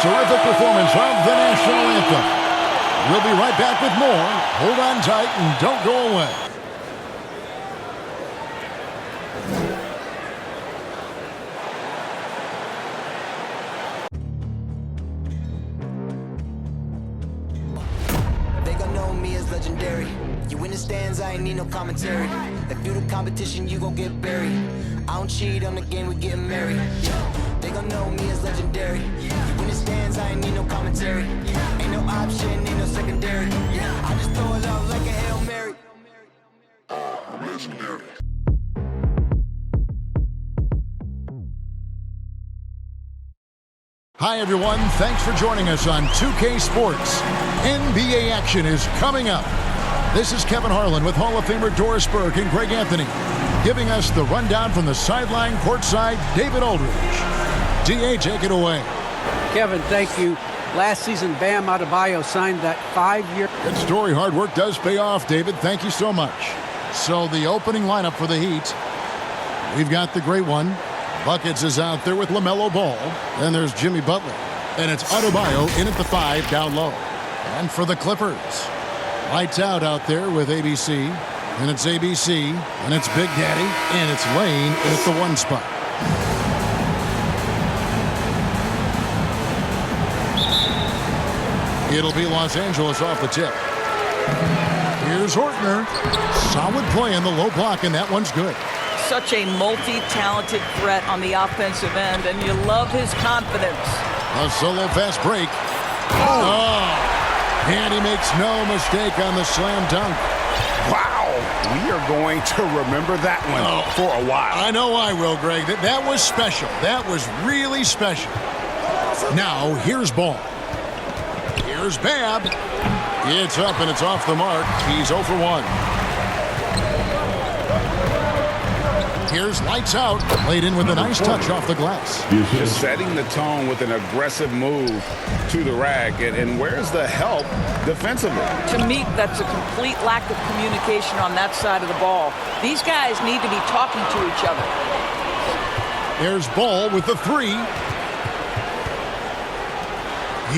terrific performance of the national anthem. We'll be right back with more. Hold on tight and don't go away. They gon' know me as legendary. You in the stands, I ain't need no commentary. If you the competition, you gon' get buried. I don't cheat on the game, we getting married. Yeah. They gon' know me as legendary. You in the stands, I ain't need no commentary. Ain't no option, ain't no secondary. I just throw it up like a Hail Mary. Legendary. Hi, everyone. Thanks for joining us on 2K Sports. NBA action is coming up. This is Kevin Harlan with Hall of Famer Doris Burke and Greg Anthony, giving us the rundown from the sideline courtside, David Aldridge. DA, take it away. Kevin, thank you. Last season, Bam Adebayo signed that 5-year. Good story. Hard work does pay off, David. Thank you so much. So the opening lineup for the Heat, we've got the great one. Buckets is out there with LaMelo Ball. Then there's Jimmy Butler. And it's Adebayo in at the 5 down low. And for the Clippers, lights out there with ABC. And it's ABC. And it's Big Daddy. And it's Lane in at the 1 spot. It'll be Los Angeles off the tip. Here's Hortner. Solid play in the low block, and that one's good. Such a multi-talented threat on the offensive end, and you love his confidence. A solo fast break. Oh! And he makes no mistake on the slam dunk. Wow! We are going to remember that one for a while. I know I will, Greg. That was special. That was really special. Now, here's Ball. Here's Bab. It's up and it's off the mark. He's 0 for 1. Here's lights out. Played in with a nice touch off the glass. Just setting the tone with an aggressive move to the rack. And where's the help defensively? To me, that's a complete lack of communication on that side of the ball. These guys need to be talking to each other. There's Ball with the 3.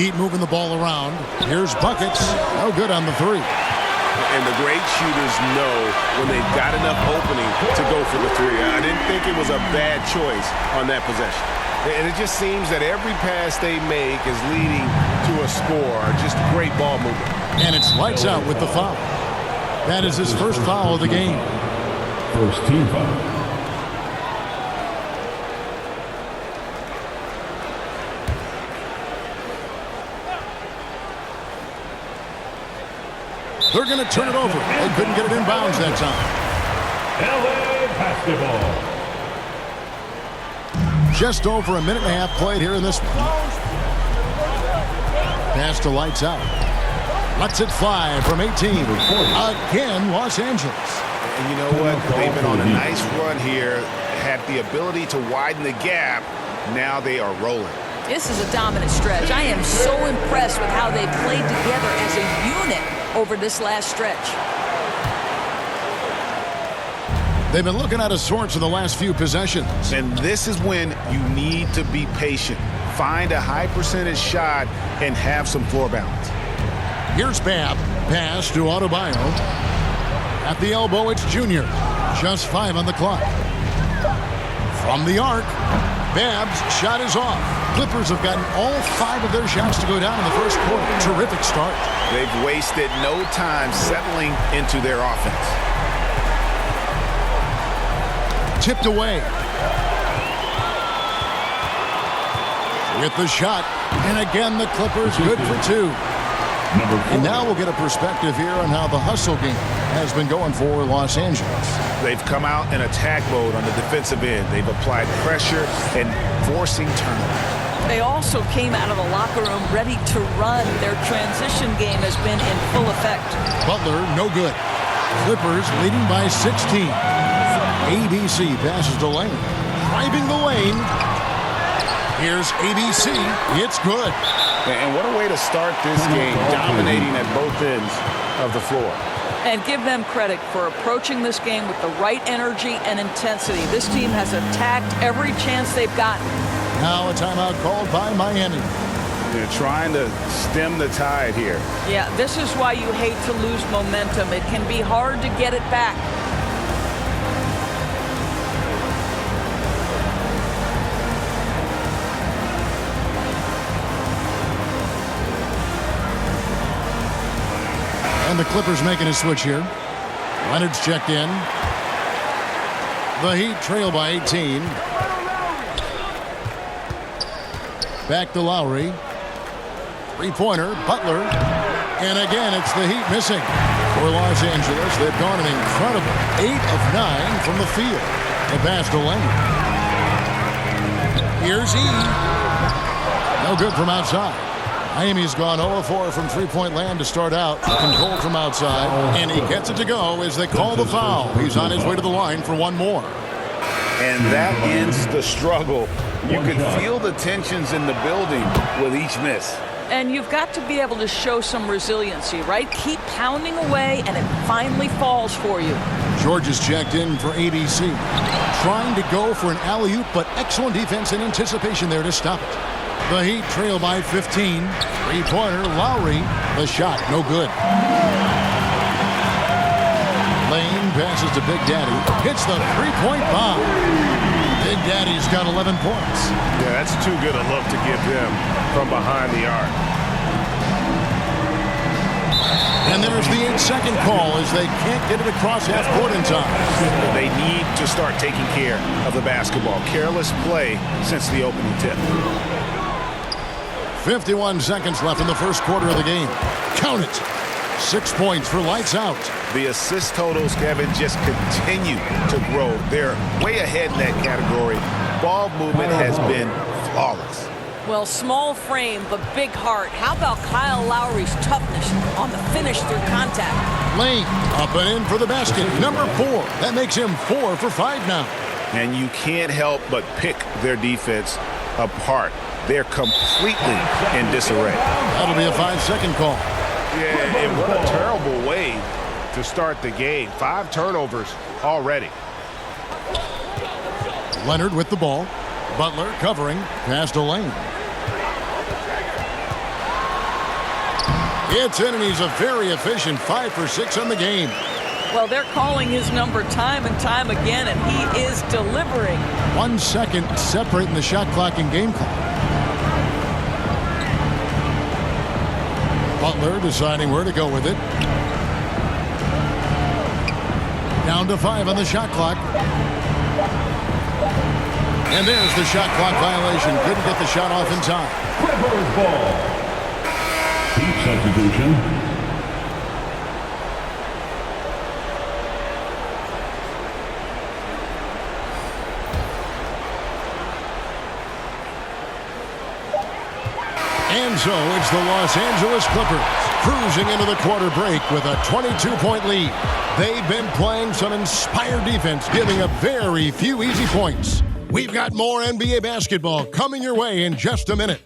Heat moving the ball around. Here's Buckets. No good on the 3. And the great shooters know when they've got enough opening to go for the 3. I didn't think it was a bad choice on that possession. And it just seems that every pass they make is leading to a score. Just great ball movement. And it's lights out with the foul. That is his first foul of the game. First team foul. They're going to turn it over. They couldn't get it in bounds that time. LA basketball. Just over a minute and a half played here in this one. Pass to lights out. Lets it fly from 18. Again, Los Angeles. And you know what? They've been on a nice run here. Had the ability to widen the gap. Now they are rolling. This is a dominant stretch. I am so impressed with how they played together as a unit over this last stretch. They've been looking out of sorts in the last few possessions. And this is when you need to be patient. Find a high percentage shot and have some floor balance. Here's Bab. Pass to Adebayo. At the elbow, it's Junior. Just 5 on the clock. From the arc, Bab's shot is off. Clippers have gotten all 5 of their shots to go down in the first quarter. Terrific start. They've wasted no time settling into their offense. Tipped away. With the shot. And again, the Clippers good for 2. And now we'll get a perspective here on how the hustle game has been going for Los Angeles. They've come out in attack mode on the defensive end. They've applied pressure and forcing turnovers. They also came out of the locker room ready to run. Their transition game has been in full effect. Butler, no good. Clippers leading by 16. ABC passes to Lane. Driving the lane. Here's ABC. It's good. And what a way to start this game, dominating at both ends of the floor. And give them credit for approaching this game with the right energy and intensity. This team has attacked every chance they've gotten. Now a timeout called by Miami. They're trying to stem the tide here. Yeah, this is why you hate to lose momentum. It can be hard to get it back. And the Clippers making a switch here. Leonard's checked in. The Heat trail by 18. Back to Lowry. Three-pointer, Butler. And again, it's the Heat missing. For Los Angeles, they've gone an incredible 8 of 9 from the field. The pass to Leonard. Here's E. No good from outside. Miami's gone 0-4 from three-point land to start out. Controlled from outside. And he gets it to go as they call the foul. He's on his way to the line for one more. And that ends the struggle. You can feel the tensions in the building with each miss. And you've got to be able to show some resiliency, right? Keep pounding away, and it finally falls for you. George is checked in for ADC. Trying to go for an alley-oop, but excellent defense and anticipation there to stop it. The Heat trail by 15. Three-pointer, Lowry. The shot, no good. Lane passes to Big Daddy. Hits the three-point bomb. Big Daddy's got 11 points. Yeah, that's too good a look to give them from behind the arc. And there's the 8-second call as they can't get it across half court in time. They need to start taking care of the basketball. Careless play since the opening tip. 51 seconds left in the first quarter of the game. Count it. 6 points for lights out. The assist totals, Kevin, just continue to grow. They're way ahead in that category. Ball movement has been flawless. Well, small frame, but big heart. How about Kyle Lowry's toughness on the finish through contact? Lane up and in for the basket. Number 4. That makes him 4 for 5 now. And you can't help but pick their defense apart. They're completely in disarray. That'll be a 5-second call. Yeah, and what a terrible way to start the game. 5 turnovers already. Leonard with the ball. Butler covering. Pass to Lane. It's in, and he's a very efficient 5 for 6 on the game. Well, they're calling his number time and time again, and he is delivering. 1 second separating the shot clock and game clock. Butler deciding where to go with it. Down to 5 on the shot clock. And there's the shot clock violation. Couldn't get the shot off in time. Clippers ball. Heat substitution. And so it's the Los Angeles Clippers cruising into the quarter break with a 22-point lead. They've been playing some inspired defense, giving up very few easy points. We've got more NBA basketball coming your way in just a minute.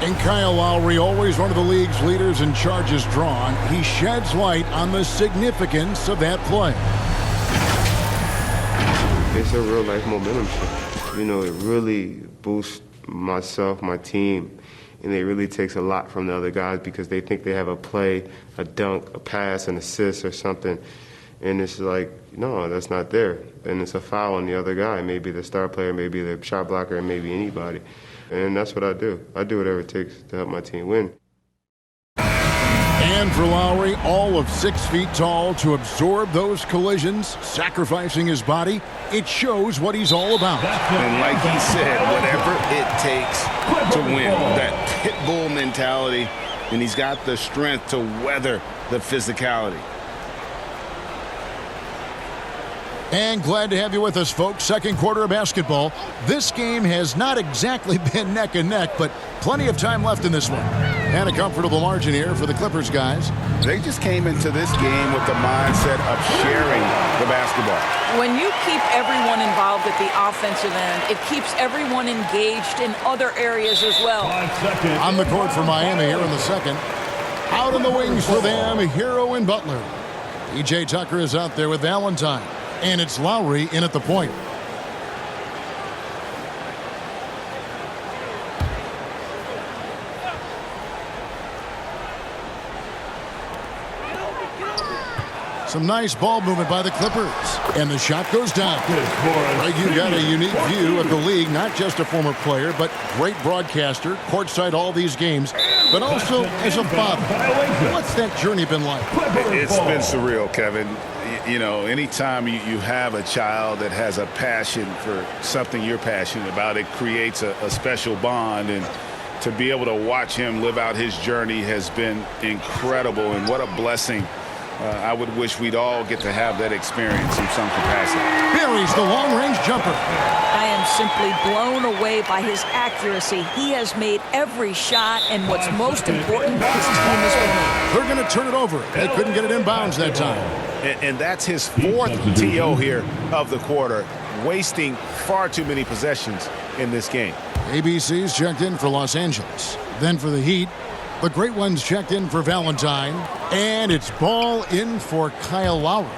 And Kyle Lowry, always one of the league's leaders in charges drawn, he sheds light on the significance of that play. It's a real-life momentum shift. You know, it really boosts myself, my team, and it really takes a lot from the other guys because they think they have a play, a dunk, a pass, an assist or something, and it's like, no, that's not there. And it's a foul on the other guy, maybe the star player, maybe the shot blocker, and maybe anybody. And that's what I do. I do whatever it takes to help my team win. And for Lowry, all of 6 feet tall to absorb those collisions, sacrificing his body, it shows what he's all about. And like he said, whatever it takes to win, that pit bull mentality, and he's got the strength to weather the physicality. And glad to have you with us, folks. Second quarter of basketball. This game has not exactly been neck and neck, but plenty of time left in this one. And a comfortable margin here for the Clippers guys. They just came into this game with the mindset of sharing the basketball. When you keep everyone involved at the offensive end, it keeps everyone engaged in other areas as well. 5 seconds. On the court for Miami here in the second. Out in the wings for them, Hero and Butler. P.J. Tucker is out there with Valentine. And it's Lowry in at the point. Some nice ball movement by the Clippers. And the shot goes down. Greg, you got a unique view of the league, not just a former player, but great broadcaster, courtside all these games, but also as a father. What's that journey been like? It's been surreal, Kevin. You know, anytime you have a child that has a passion for something you're passionate about, it creates a special bond. And to be able to watch him live out his journey has been incredible. And what a blessing. I would wish we'd all get to have that experience in some capacity. Buries the long-range jumper. I am simply blown away by his accuracy. He has made every shot, and what's most important, his team is winning. They're going to turn it over. They couldn't get it in bounds that time. And that's his fourth TO here of the quarter, wasting far too many possessions in this game. ABC's checked in for Los Angeles. Then for the Heat, the great ones checked in for Valentine. And it's ball in for Kyle Lowry.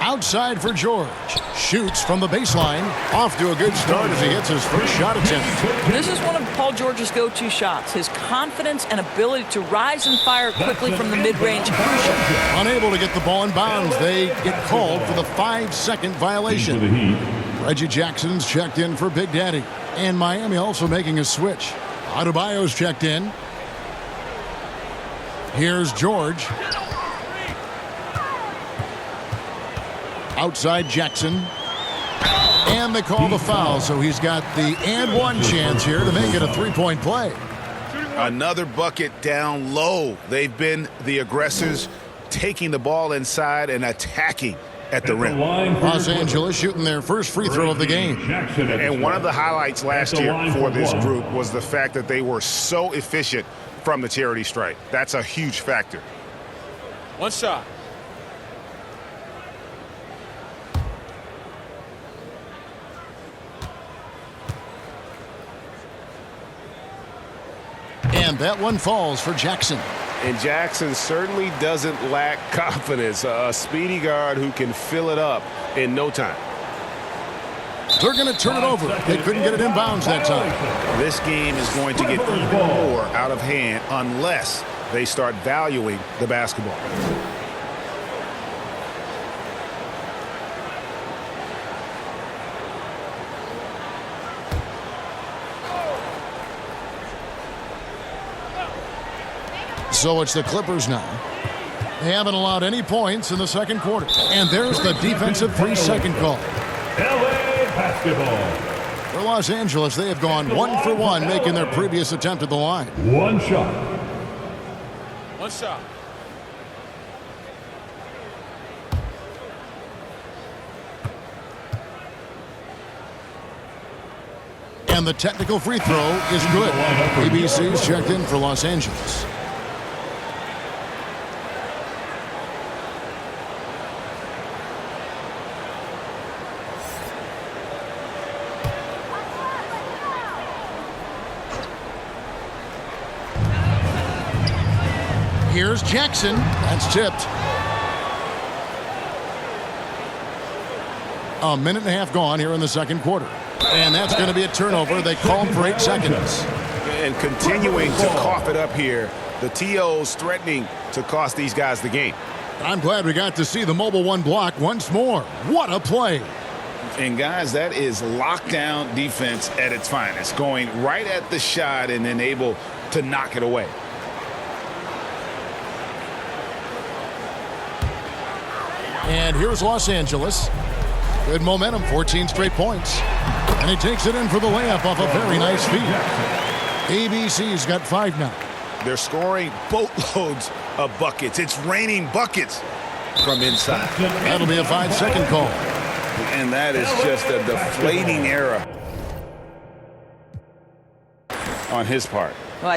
Outside for George. Shoots from the baseline. Off to a good start as he hits his first shot attempt. This is one of Paul George's go-to shots. His confidence and ability to rise and fire quickly from the mid-range crucial. Unable to get the ball in bounds. They get called for the 5-second violation. Reggie Jackson's checked in for Big Daddy. And Miami also making a switch. Adebayo's checked in. Here's George. Outside Jackson. And they call the foul, so he's got the and one chance here to make it a three-point play. Another bucket down low. They've been the aggressors, taking the ball inside and attacking at the rim. Los Angeles shooting their first free throw of the game. And one of the highlights last year for this group was the fact that they were so efficient from the charity stripe. That's a huge factor. One shot. And that one falls for Jackson. And Jackson certainly doesn't lack confidence. A speedy guard who can fill it up in no time. They're going to turn it over. They couldn't get it in bounds that time. This game is going to get even more out of hand unless They start valuing the basketball. So it's the Clippers now. They haven't allowed any points in the second quarter. And there's the defensive 3-second call. LA basketball. For Los Angeles, they have gone 1 for 1, making their previous attempt at the line. One shot. One shot. And the technical free throw is good. ABC's checked in for Los Angeles. Here's Jackson. That's tipped. A minute and a half gone here in the second quarter. And that's going to be a turnover. They called for 8 seconds. And continuing to cough it up here. The TO's threatening to cost these guys the game. I'm glad we got to see the mobile one block once more. What a play. And guys, that is lockdown defense at its finest. Going right at the shot and then able to knock it away. And here's Los Angeles. Good momentum, 14 straight points. And he takes it in for the layup off a very nice feed. ABC's got 5 now. They're scoring boatloads of buckets. It's raining buckets. from inside. That'll be a 5-second call. And that is just a deflating error on his part. Well,